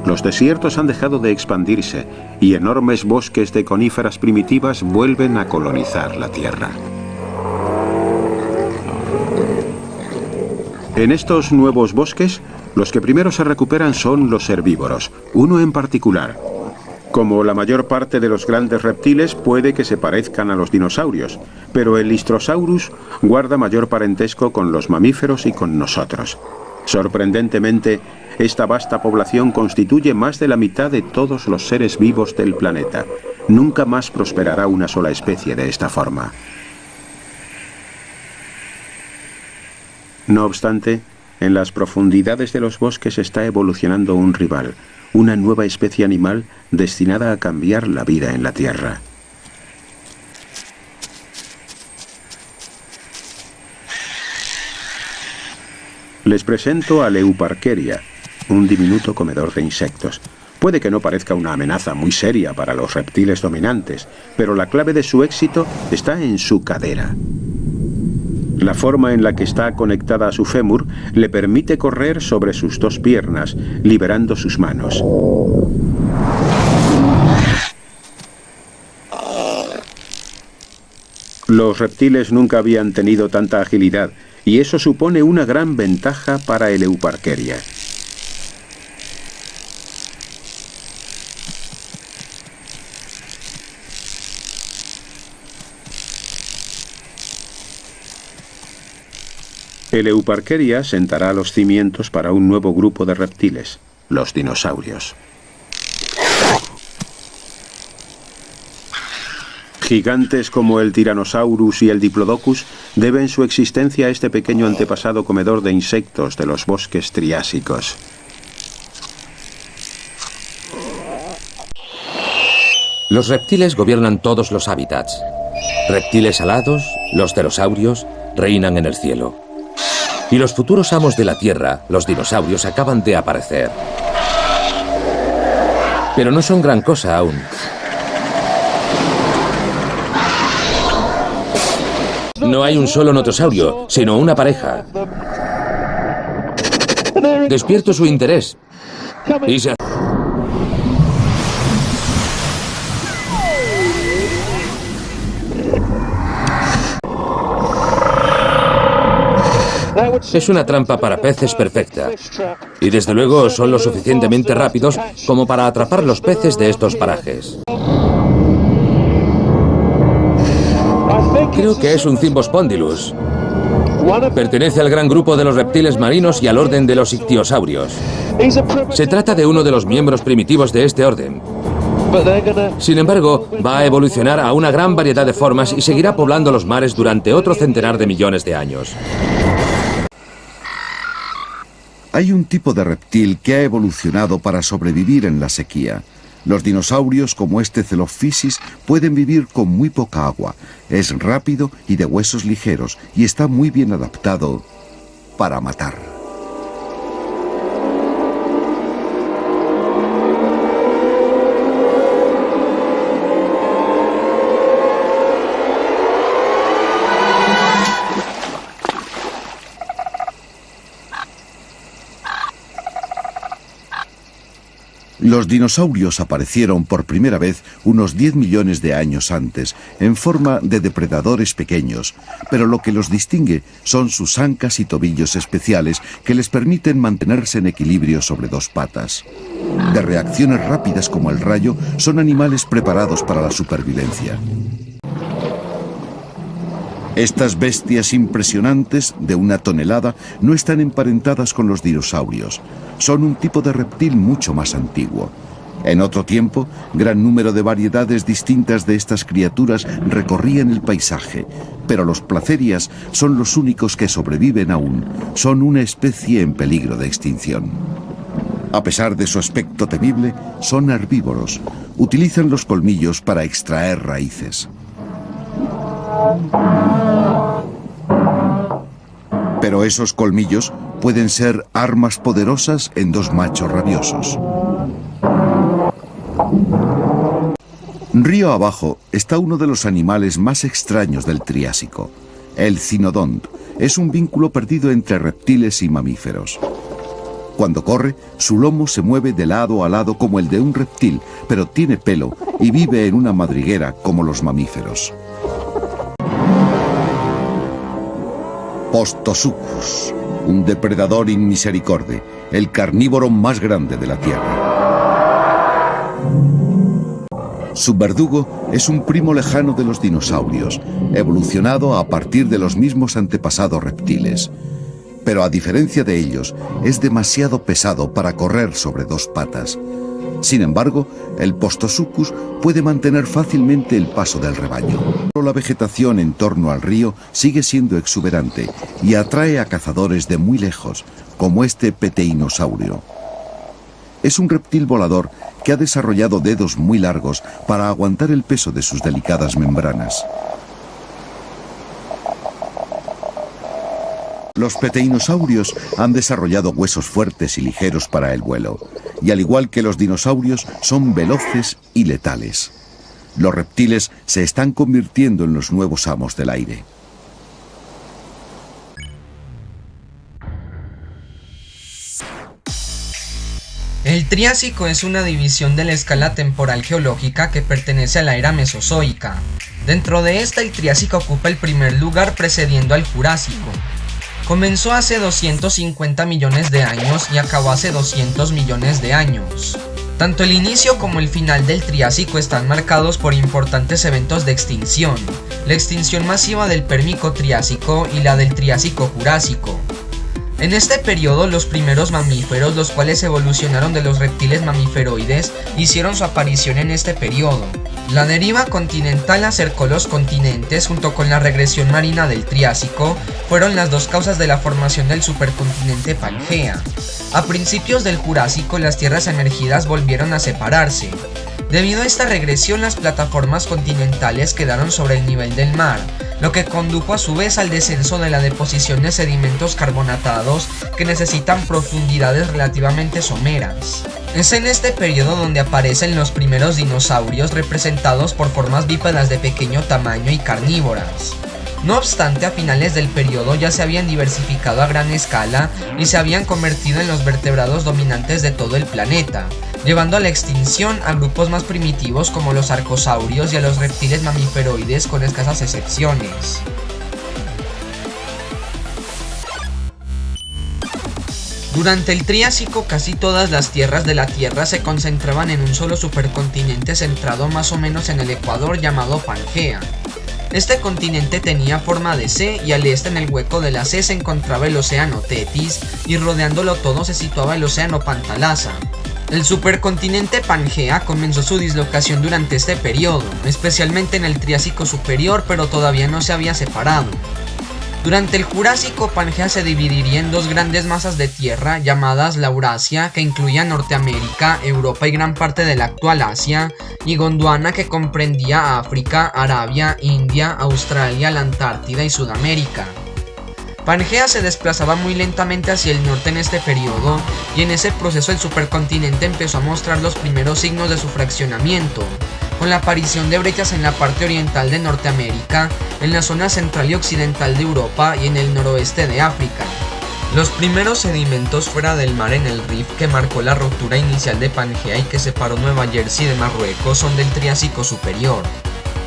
Los desiertos han dejado de expandirse y enormes bosques de coníferas primitivas vuelven a colonizar la Tierra. En estos nuevos bosques, los que primero se recuperan son los herbívoros, uno en particular. Como la mayor parte de los grandes reptiles, puede que se parezcan a los dinosaurios, pero el Lystrosaurus guarda mayor parentesco con los mamíferos y con nosotros. Sorprendentemente, esta vasta población constituye más de la mitad de todos los seres vivos del planeta. Nunca más prosperará una sola especie de esta forma. No obstante, en las profundidades de los bosques está evolucionando un rival, una nueva especie animal destinada a cambiar la vida en la Tierra. Les presento a Leuparkeria, un diminuto comedor de insectos. Puede que no parezca una amenaza muy seria para los reptiles dominantes, pero la clave de su éxito está en su cadera. La forma en la que está conectada a su fémur le permite correr sobre sus dos piernas, liberando sus manos. Los reptiles nunca habían tenido tanta agilidad, y eso supone una gran ventaja para el Leuparkeria. El Leuparkeria sentará los cimientos para un nuevo grupo de reptiles, los dinosaurios. Gigantes como el Tyrannosaurus y el Diplodocus deben su existencia a este pequeño antepasado comedor de insectos de los bosques triásicos. Los reptiles gobiernan todos los hábitats. Reptiles alados, los pterosaurios, reinan en el cielo. Y los futuros amos de la Tierra, los dinosaurios, acaban de aparecer. Pero no son gran cosa aún. No hay un solo notosaurio, sino una pareja. Despierto su interés. Y se... Es una trampa para peces perfecta. Y desde luego son lo suficientemente rápidos como para atrapar los peces de estos parajes. Creo que es un Cymbospondylus. Pertenece al gran grupo de los reptiles marinos y al orden de los ictiosaurios. Se trata de uno de los miembros primitivos de este orden. Sin embargo, va a evolucionar a una gran variedad de formas y seguirá poblando los mares durante otro centenar de millones de años. Hay un tipo de reptil que ha evolucionado para sobrevivir en la sequía. Los dinosaurios, como este Celophysis, pueden vivir con muy poca agua. Es rápido y de huesos ligeros y está muy bien adaptado para matar. Los dinosaurios aparecieron por primera vez unos 10 millones de años antes, en forma de depredadores pequeños, pero lo que los distingue son sus ancas y tobillos especiales que les permiten mantenerse en equilibrio sobre dos patas. De reacciones rápidas como el rayo, son animales preparados para la supervivencia. Estas bestias impresionantes, de 1 tonelada, no están emparentadas con los dinosaurios. Son un tipo de reptil mucho más antiguo. En otro tiempo, gran número de variedades distintas de estas criaturas recorrían el paisaje, pero los placerias son los únicos que sobreviven aún. Son una especie en peligro de extinción. A pesar de su aspecto temible, son herbívoros. Utilizan los colmillos para extraer raíces. Pero esos colmillos pueden ser armas poderosas en dos machos rabiosos. Río abajo está uno de los animales más extraños del Triásico. El cinodont es un vínculo perdido entre reptiles y mamíferos. Cuando corre, su lomo se mueve de lado a lado como el de un reptil, pero tiene pelo y vive en una madriguera como los mamíferos. Postosuchus, un depredador inmisericorde, el carnívoro más grande de la Tierra. Su verdugo es un primo lejano de los dinosaurios, evolucionado a partir de los mismos antepasados reptiles. Pero a diferencia de ellos, es demasiado pesado para correr sobre dos patas. Sin embargo, el Postosuchus puede mantener fácilmente el paso del rebaño. La vegetación en torno al río sigue siendo exuberante y atrae a cazadores de muy lejos, como este Peteinosaurio. Es un reptil volador que ha desarrollado dedos muy largos para aguantar el peso de sus delicadas membranas. Los peteiноsaurios han desarrollado huesos fuertes y ligeros para el vuelo, y al igual que los dinosaurios, son veloces y letales. Los reptiles se están convirtiendo en los nuevos amos del aire. El Triásico es una división de la escala temporal geológica que pertenece a la era mesozoica. Dentro de esta, el Triásico ocupa el primer lugar precediendo al Jurásico. Comenzó hace 250 millones de años y acabó hace 200 millones de años. Tanto el inicio como el final del Triásico están marcados por importantes eventos de extinción, la extinción masiva del Pérmico-Triásico y la del Triásico-Jurásico. En este periodo, los primeros mamíferos, los cuales evolucionaron de los reptiles mamíferoides, hicieron su aparición en este periodo. La deriva continental acercó los continentes junto con la regresión marina del Triásico, fueron las dos causas de la formación del supercontinente Pangea. A principios del Jurásico, las tierras emergidas volvieron a separarse. Debido a esta regresión, las plataformas continentales quedaron sobre el nivel del mar, lo que condujo a su vez al descenso de la deposición de sedimentos carbonatados que necesitan profundidades relativamente someras. Es en este periodo donde aparecen los primeros dinosaurios representados por formas bípedas de pequeño tamaño y carnívoras. No obstante, a finales del periodo ya se habían diversificado a gran escala y se habían convertido en los vertebrados dominantes de todo el planeta, llevando a la extinción a grupos más primitivos como los arcosaurios y a los reptiles mamíferoides con escasas excepciones. Durante el Triásico, casi todas las tierras de la Tierra se concentraban en un solo supercontinente centrado más o menos en el ecuador llamado Pangea. Este continente tenía forma de C y al este en el hueco de la C se encontraba el océano Tetis y rodeándolo todo se situaba el océano Pantalasa. El supercontinente Pangea comenzó su dislocación durante este periodo, especialmente en el Triásico superior, pero todavía no se había separado. Durante el Jurásico, Pangea se dividiría en dos grandes masas de tierra llamadas la Eurasia, que incluía Norteamérica, Europa y gran parte de la actual Asia, y Gondwana, que comprendía África, Arabia, India, Australia, la Antártida y Sudamérica. Pangea se desplazaba muy lentamente hacia el norte en este periodo, y en ese proceso el supercontinente empezó a mostrar los primeros signos de su fraccionamiento, con la aparición de brechas en la parte oriental de Norteamérica, en la zona central y occidental de Europa y en el noroeste de África. Los primeros sedimentos fuera del mar en el Rif que marcó la ruptura inicial de Pangea y que separó Nueva Jersey de Marruecos son del Triásico superior.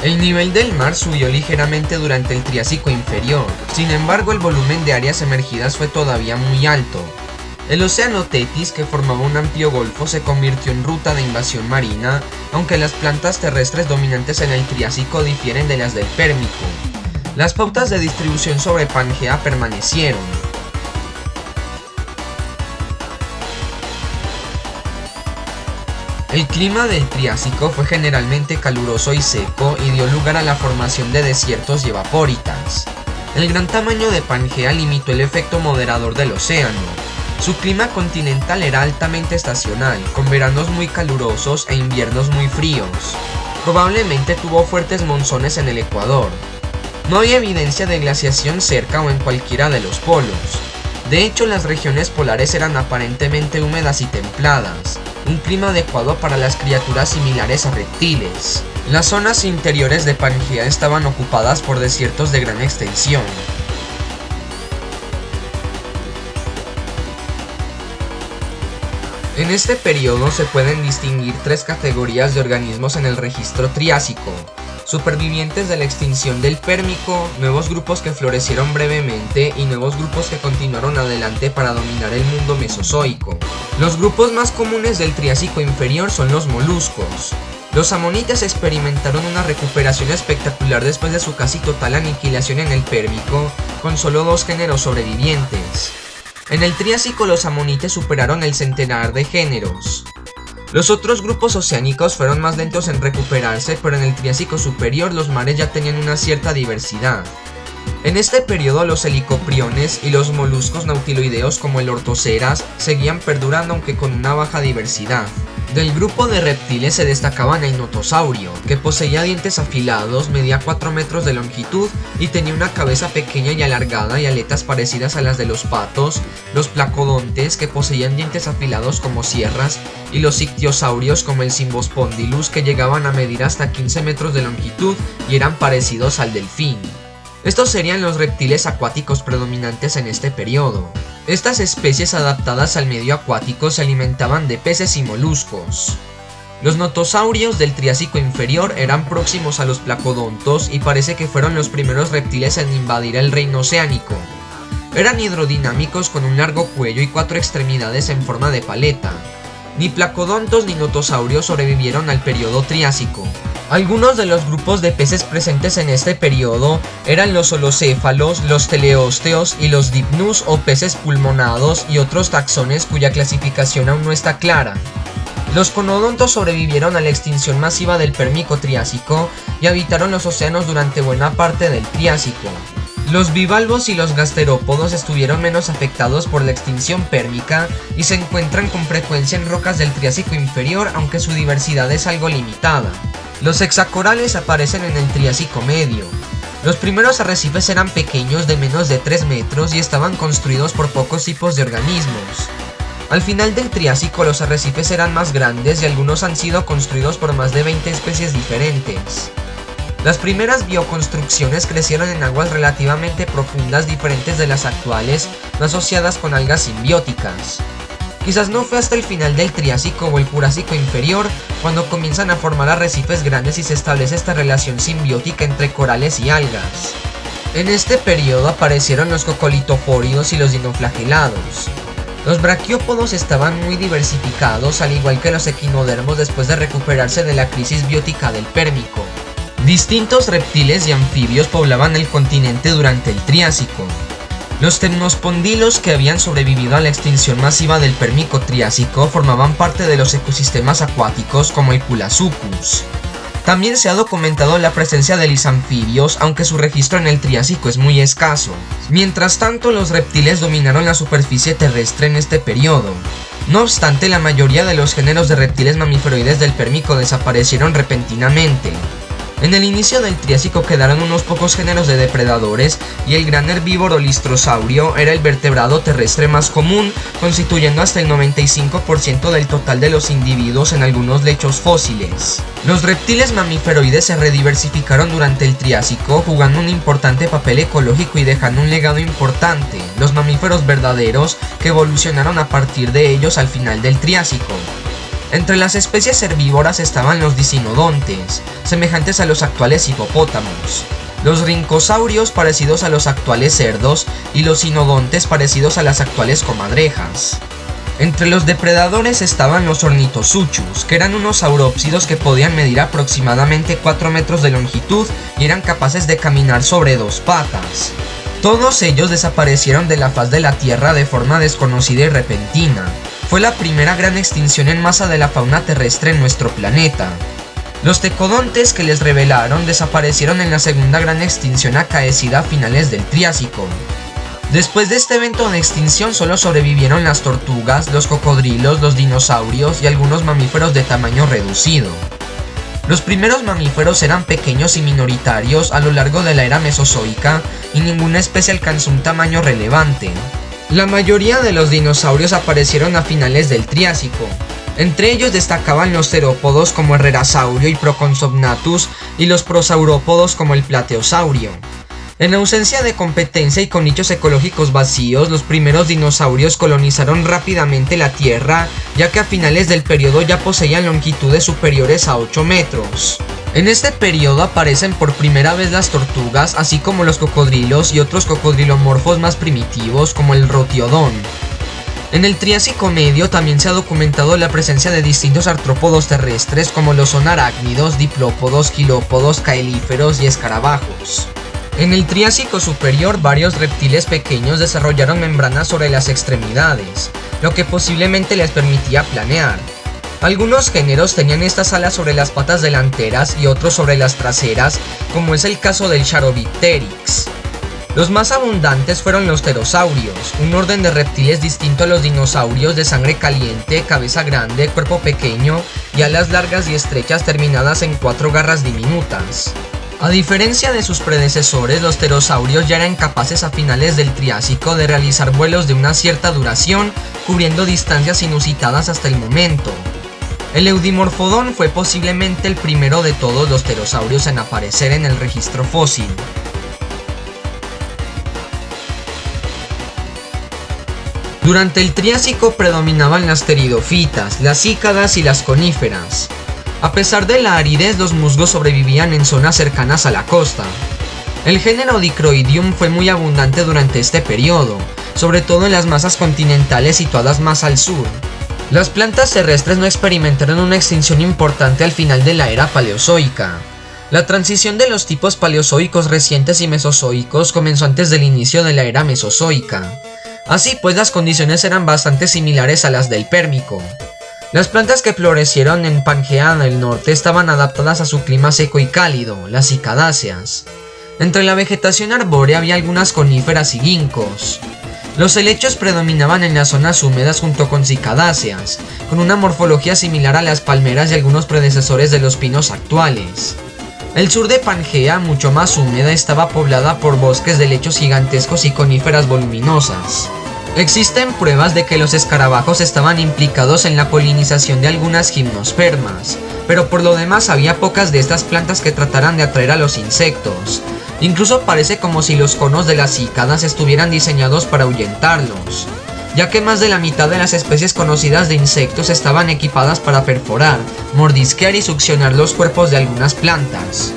El nivel del mar subió ligeramente durante el Triásico inferior, sin embargo el volumen de áreas emergidas fue todavía muy alto. El océano Tetis, que formaba un amplio golfo, se convirtió en ruta de invasión marina, aunque las plantas terrestres dominantes en el Triásico difieren de las del Pérmico. Las pautas de distribución sobre Pangea permanecieron. El clima del Triásico fue generalmente caluroso y seco y dio lugar a la formación de desiertos y evapóritas. El gran tamaño de Pangea limitó el efecto moderador del océano. Su clima continental era altamente estacional, con veranos muy calurosos e inviernos muy fríos. Probablemente tuvo fuertes monzones en el Ecuador. No había evidencia de glaciación cerca o en cualquiera de los polos. De hecho, las regiones polares eran aparentemente húmedas y templadas, un clima adecuado para las criaturas similares a reptiles. Las zonas interiores de Pangea estaban ocupadas por desiertos de gran extensión. En este periodo se pueden distinguir tres categorías de organismos en el registro Triásico: supervivientes de la extinción del Pérmico, nuevos grupos que florecieron brevemente y nuevos grupos que continuaron adelante para dominar el mundo mesozoico. Los grupos más comunes del Triásico inferior son los moluscos. Los amonites experimentaron una recuperación espectacular después de su casi total aniquilación en el Pérmico, con solo 2 géneros sobrevivientes. En el Triásico los amonites superaron el centenar de géneros. Los otros grupos oceánicos fueron más lentos en recuperarse, pero en el Triásico superior los mares ya tenían una cierta diversidad. En este periodo los helicopriones y los moluscos nautiloideos como el ortoceras seguían perdurando, aunque con una baja diversidad. Del grupo de reptiles se destacaban el notosaurio, que poseía dientes afilados, medía 4 metros de longitud y tenía una cabeza pequeña y alargada y aletas parecidas a las de los patos, los placodontes, que poseían dientes afilados como sierras, y los ictiosaurios como el Cymbospondylus, que llegaban a medir hasta 15 metros de longitud y eran parecidos al delfín. Estos serían los reptiles acuáticos predominantes en este periodo. Estas especies adaptadas al medio acuático se alimentaban de peces y moluscos. Los notosaurios del Triásico inferior eran próximos a los placodontos y parece que fueron los primeros reptiles en invadir el reino oceánico. Eran hidrodinámicos con un largo cuello y 4 extremidades en forma de paleta. Ni placodontos ni notosaurios sobrevivieron al periodo Triásico. Algunos de los grupos de peces presentes en este periodo eran los holocéfalos, los teleósteos y los dipnus o peces pulmonados, y otros taxones cuya clasificación aún no está clara. Los conodontos sobrevivieron a la extinción masiva del Pérmico Triásico y habitaron los océanos durante buena parte del Triásico. Los bivalvos y los gasterópodos estuvieron menos afectados por la extinción pérmica y se encuentran con frecuencia en rocas del Triásico inferior, aunque su diversidad es algo limitada. Los hexacorales aparecen en el Triásico medio. Los primeros arrecifes eran pequeños, de menos de 3 metros, y estaban construidos por pocos tipos de organismos. Al final del Triásico los arrecifes eran más grandes y algunos han sido construidos por más de 20 especies diferentes. Las primeras bioconstrucciones crecieron en aguas relativamente profundas diferentes de las actuales, no asociadas con algas simbióticas. Quizás no fue hasta el final del Triásico o el Jurásico inferior cuando comienzan a formar arrecifes grandes y se establece esta relación simbiótica entre corales y algas. En este periodo aparecieron los cocolitofóridos y los dinoflagelados. Los braquiópodos estaban muy diversificados, al igual que los equinodermos después de recuperarse de la crisis biótica del Pérmico. Distintos reptiles y anfibios poblaban el continente durante el Triásico. Los temnospondilos, que habían sobrevivido a la extinción masiva del Pérmico Triásico, formaban parte de los ecosistemas acuáticos como el Pulasucus. También se ha documentado la presencia de lisanfibios, aunque su registro en el Triásico es muy escaso. Mientras tanto, los reptiles dominaron la superficie terrestre en este periodo. No obstante, la mayoría de los géneros de reptiles mamíferoides del Pérmico desaparecieron repentinamente. En el inicio del Triásico quedaron unos pocos géneros de depredadores y el gran herbívoro listrosaurio era el vertebrado terrestre más común, constituyendo hasta el 95% del total de los individuos en algunos lechos fósiles. Los reptiles mamíferoides se rediversificaron durante el Triásico, jugando un importante papel ecológico y dejando un legado importante, los mamíferos verdaderos, que evolucionaron a partir de ellos al final del Triásico. Entre las especies herbívoras estaban los dicinodontes, semejantes a los actuales hipopótamos, los rincosaurios parecidos a los actuales cerdos y los cinodontes parecidos a las actuales comadrejas. Entre los depredadores estaban los ornitosuchus, que eran unos saurópsidos que podían medir aproximadamente 4 metros de longitud y eran capaces de caminar sobre 2 patas. Todos ellos desaparecieron de la faz de la Tierra de forma desconocida y repentina. Fue la primera gran extinción en masa de la fauna terrestre en nuestro planeta. Los tecodontes que les revelaron desaparecieron en la segunda gran extinción acaecida a finales del Triásico. Después de este evento de extinción solo sobrevivieron las tortugas, los cocodrilos, los dinosaurios y algunos mamíferos de tamaño reducido. Los primeros mamíferos eran pequeños y minoritarios a lo largo de la era mesozoica y ninguna especie alcanzó un tamaño relevante. La mayoría de los dinosaurios aparecieron a finales del Triásico. Entre ellos destacaban los terópodos como el Herrerasaurio y Proconsobnathus y los prosaurópodos como el Plateosaurio. En ausencia de competencia y con nichos ecológicos vacíos, los primeros dinosaurios colonizaron rápidamente la Tierra, ya que a finales del periodo ya poseían longitudes superiores a 8 metros. En este periodo aparecen por primera vez las tortugas, así como los cocodrilos y otros cocodrilomorfos más primitivos como el rotiodón. En el Triásico medio también se ha documentado la presencia de distintos artrópodos terrestres como lo son arácnidos, diplópodos, quilópodos, caelíferos y escarabajos. En el Triásico superior, varios reptiles pequeños desarrollaron membranas sobre las extremidades, lo que posiblemente les permitía planear. Algunos géneros tenían estas alas sobre las patas delanteras y otros sobre las traseras, como es el caso del Charopteryx. Los más abundantes fueron los pterosaurios, un orden de reptiles distinto a los dinosaurios de sangre caliente, cabeza grande, cuerpo pequeño y alas largas y estrechas terminadas en 4 garras diminutas. A diferencia de sus predecesores, los pterosaurios ya eran capaces a finales del Triásico de realizar vuelos de una cierta duración, cubriendo distancias inusitadas hasta el momento. El Eudimorphodon fue posiblemente el primero de todos los pterosaurios en aparecer en el registro fósil. Durante el Triásico predominaban las pteridofitas, las cícadas y las coníferas. A pesar de la aridez, los musgos sobrevivían en zonas cercanas a la costa. El género Dicroidium fue muy abundante durante este periodo, sobre todo en las masas continentales situadas más al sur. Las plantas terrestres no experimentaron una extinción importante al final de la era paleozoica. La transición de los tipos paleozoicos recientes y mesozoicos comenzó antes del inicio de la era mesozoica. Así pues, las condiciones eran bastante similares a las del Pérmico. Las plantas que florecieron en Pangea del norte estaban adaptadas a su clima seco y cálido, las cicadáceas. Entre la vegetación arbórea había algunas coníferas y ginkgos. Los helechos predominaban en las zonas húmedas junto con cicadáceas, con una morfología similar a las palmeras y algunos predecesores de los pinos actuales. El sur de Pangea, mucho más húmeda, estaba poblada por bosques de helechos gigantescos y coníferas voluminosas. Existen pruebas de que los escarabajos estaban implicados en la polinización de algunas gimnospermas, pero por lo demás había pocas de estas plantas que trataran de atraer a los insectos. Incluso parece como si los conos de las cícadas estuvieran diseñados para ahuyentarlos, ya que más de la mitad de las especies conocidas de insectos estaban equipadas para perforar, mordisquear y succionar los cuerpos de algunas plantas.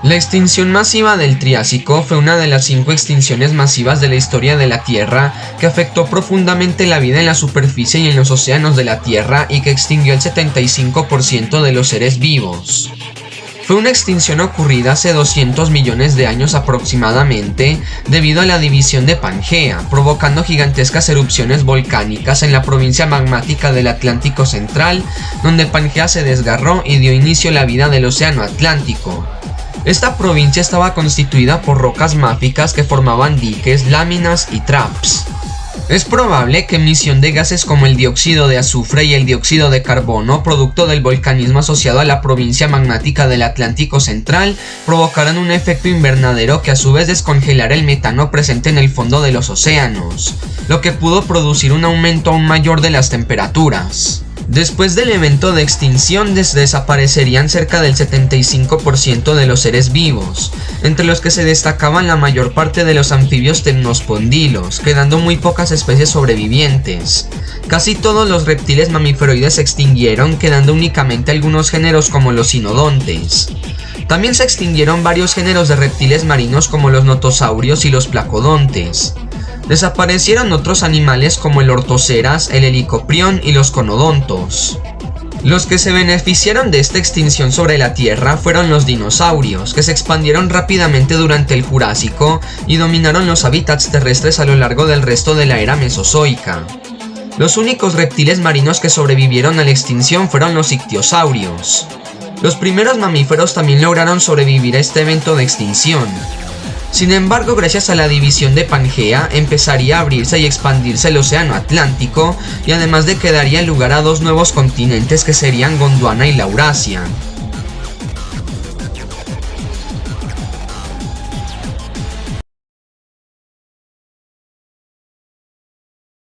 La extinción masiva del Triásico fue una de las 5 extinciones masivas de la historia de la Tierra que afectó profundamente la vida en la superficie y en los océanos de la Tierra y que extinguió el 75% de los seres vivos. Fue una extinción ocurrida hace 200 millones de años aproximadamente debido a la división de Pangea, provocando gigantescas erupciones volcánicas en la provincia magmática del Atlántico Central, donde Pangea se desgarró y dio inicio a la vida del océano Atlántico. Esta provincia estaba constituida por rocas máficas que formaban diques, láminas y traps. Es probable que emisión de gases como el dióxido de azufre y el dióxido de carbono, producto del volcanismo asociado a la provincia magmática del Atlántico Central, provocaran un efecto invernadero que a su vez descongelara el metano presente en el fondo de los océanos, lo que pudo producir un aumento aún mayor de las temperaturas. Después del evento de extinción desaparecerían cerca del 75% de los seres vivos, entre los que se destacaban la mayor parte de los anfibios temnospondilos, quedando muy pocas especies sobrevivientes. Casi todos los reptiles mamíferoides se extinguieron, quedando únicamente algunos géneros como los sinodontes. También se extinguieron varios géneros de reptiles marinos como los notosaurios y los placodontes. Desaparecieron otros animales como el ortoceras, el helicoprión y los conodontos. Los que se beneficiaron de esta extinción sobre la Tierra fueron los dinosaurios, que se expandieron rápidamente durante el Jurásico y dominaron los hábitats terrestres a lo largo del resto de la era mesozoica. Los únicos reptiles marinos que sobrevivieron a la extinción fueron los ictiosaurios. Los primeros mamíferos también lograron sobrevivir a este evento de extinción. Sin embargo, gracias a la división de Pangea, empezaría a abrirse y expandirse el océano Atlántico, y además de que daría lugar a 2 nuevos continentes que serían Gondwana y Laurasia.